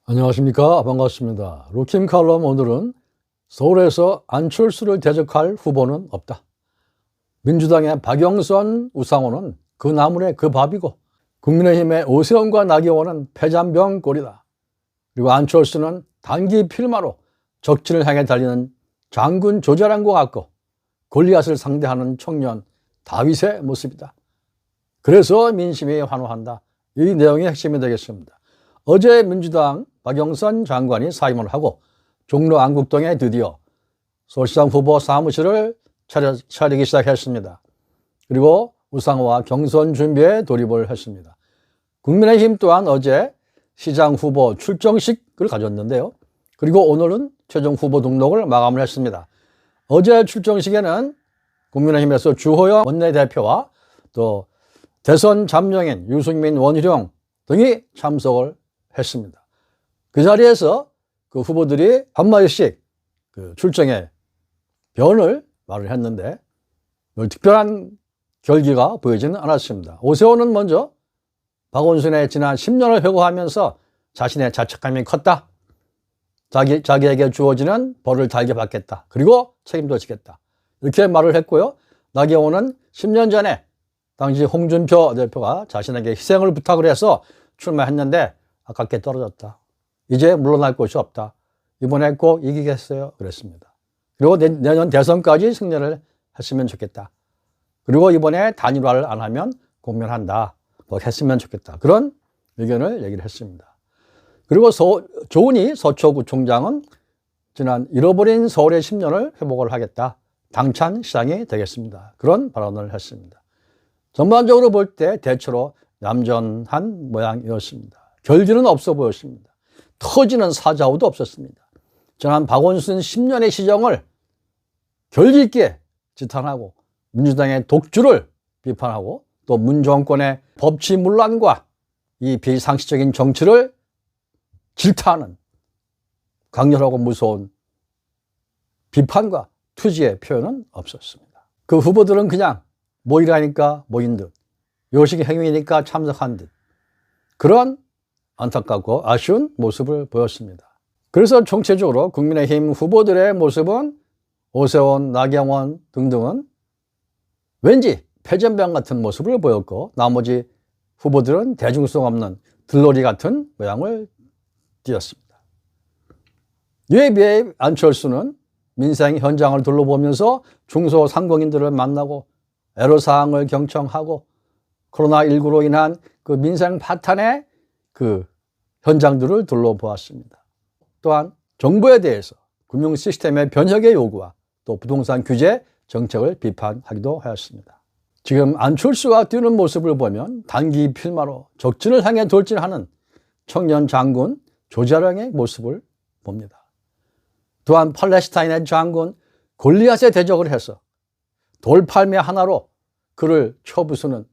안녕하십니까. 반갑습니다. 루킴 칼럼 오늘은 서울에서 안철수를 대적할 후보는 없다. 민주당의 박영선, 우상호는 그 나물에 그 밥이고 국민의힘의 오세훈과 나경원은 폐잔병 꼴이다. 그리고 안철수는 단기 필마로 적진을 향해 달리는 장군 조자랑과 같고 골리앗을 상대하는 청년 다윗의 모습이다. 그래서 민심이 환호한다. 이 내용이 핵심이 되겠습니다. 어제 민주당 박영선 장관이 사임을 하고 종로 안국동에 드디어 서울시장 후보 사무실을 차리기 시작했습니다. 그리고 우상호와 경선 준비에 돌입을 했습니다. 국민의힘 또한 어제 시장 후보 출정식을 가졌는데요. 그리고 오늘은 최종 후보 등록을 마감을 했습니다. 어제 출정식에는 국민의힘에서 주호영 원내대표와 또 대선 잠룡인 유승민, 원희룡 등이 참석을 했습니다. 그 자리에서 그 후보들이 한마디씩 그 출정에 말을 했는데 특별한 결기가 보이지는 않았습니다. 오세훈은 먼저 박원순의 지난 10년을 회고하면서 자신의 자책감이 컸다. 자기에게 주어지는 벌을 달게 받겠다. 그리고 책임도 지겠다. 이렇게 말을 했고요. 나경원은 10년 전에 당시 홍준표 대표가 자신에게 희생을 부탁을 해서 출마했는데 아깝게 떨어졌다. 이제 물러날 곳이 없다. 이번에 꼭 이기겠어요. 그랬습니다. 그리고 내년 대선까지 승리를 했으면 좋겠다. 그리고 이번에 단일화를 안 하면 공면한다. 뭐 했으면 좋겠다. 그런 의견을 얘기를 했습니다. 그리고 조은희 서초구청장은 지난 잃어버린 서울의 10년을 회복을 하겠다. 당찬 시장이 되겠습니다. 그런 발언을 했습니다. 전반적으로 볼 때 대체로 얌전한 모양이었습니다. 결기는 없어 보였습니다. 터지는 사자후도 없었습니다. 지난 박원순 10년의 시정을 결기 있게 지탄하고 민주당의 독주를 비판하고 또 문 정권의 법치문란과 이 비상식적인 정치를 질타하는 강렬하고 무서운 비판과 투지의 표현은 없었습니다. 그 후보들은 그냥 모이라니까 모인 듯, 요식 행위니까 참석한 듯, 그런 안타깝고 아쉬운 모습을 보였습니다. 그래서 총체적으로 국민의힘 후보들의 모습은 오세훈, 나경원 등등은 왠지 패전병 같은 모습을 보였고 나머지 후보들은 대중성 없는 들러리 같은 모양을 띄었습니다. 이에 비해 안철수는 민생 현장을 둘러보면서 중소상공인들을 만나고 애로사항을 경청하고 코로나19로 인한 그 민생 파탄의 그 현장들을 둘러보았습니다. 또한 정부에 대해서 금융 시스템의 변혁의 요구와 또 부동산 규제 정책을 비판하기도 하였습니다. 지금 안철수가 뛰는 모습을 보면 단기 필마로 적진을 향해 돌진하는 청년 장군 조자룡의 모습을 봅니다. 또한 팔레스타인의 장군 골리앗에 대적을 해서 돌팔매 하나로 그를 쳐부수는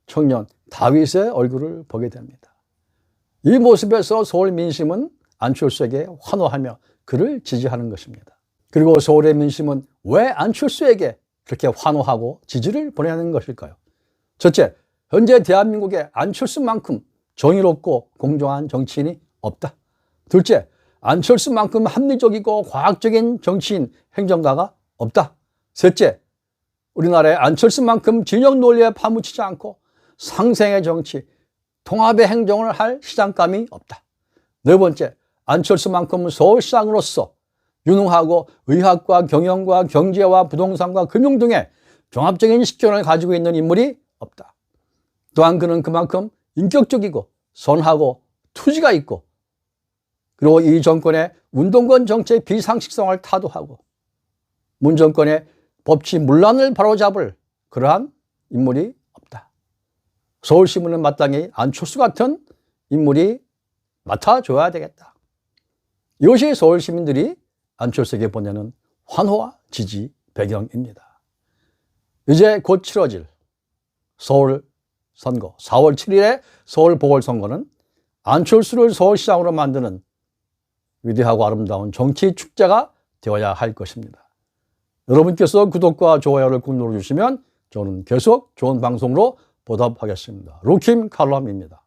청년 다윗의 얼굴을 보게 됩니다. 이 모습에서 서울 민심은 안철수에게 환호하며 그를 지지하는 것입니다. 그리고 서울의 민심은 왜 안철수에게 그렇게 환호하고 지지를 보내는 것일까요? 첫째, 현재 대한민국에 안철수만큼 정의롭고 공정한 정치인이 없다. 둘째, 안철수만큼 합리적이고 과학적인 정치인, 행정가가 없다. 셋째, 우리나라에 안철수만큼 진영 논리에 파묻히지 않고 상생의 정치, 통합의 행정을 할 시장감이 없다. 네 번째, 안철수만큼 서울시장으로서 유능하고 의학과 경영과 경제와 부동산과 금융 등의 종합적인 식견을 가지고 있는 인물이 없다. 또한 그는 그만큼 인격적이고 선하고 투지가 있고 그리고 이 정권의 운동권 정치의 비상식성을 타도하고 문 정권의 법치 문란을 바로잡을 그러한 인물이 없다. 서울신문은 마땅히 안철수 같은 인물이 맡아줘야 되겠다. 이것이 서울 시민들이 안철수에게 보내는 환호와 지지 배경입니다. 이제 곧 치러질 서울 선거, 4월 7일에 서울 보궐선거는 안철수를 서울시장으로 만드는 위대하고 아름다운 정치 축제가 되어야 할 것입니다. 여러분께서 구독과 좋아요를 꾹 눌러주시면 저는 계속 좋은 방송으로 보답하겠습니다. 루킴 칼럼입니다.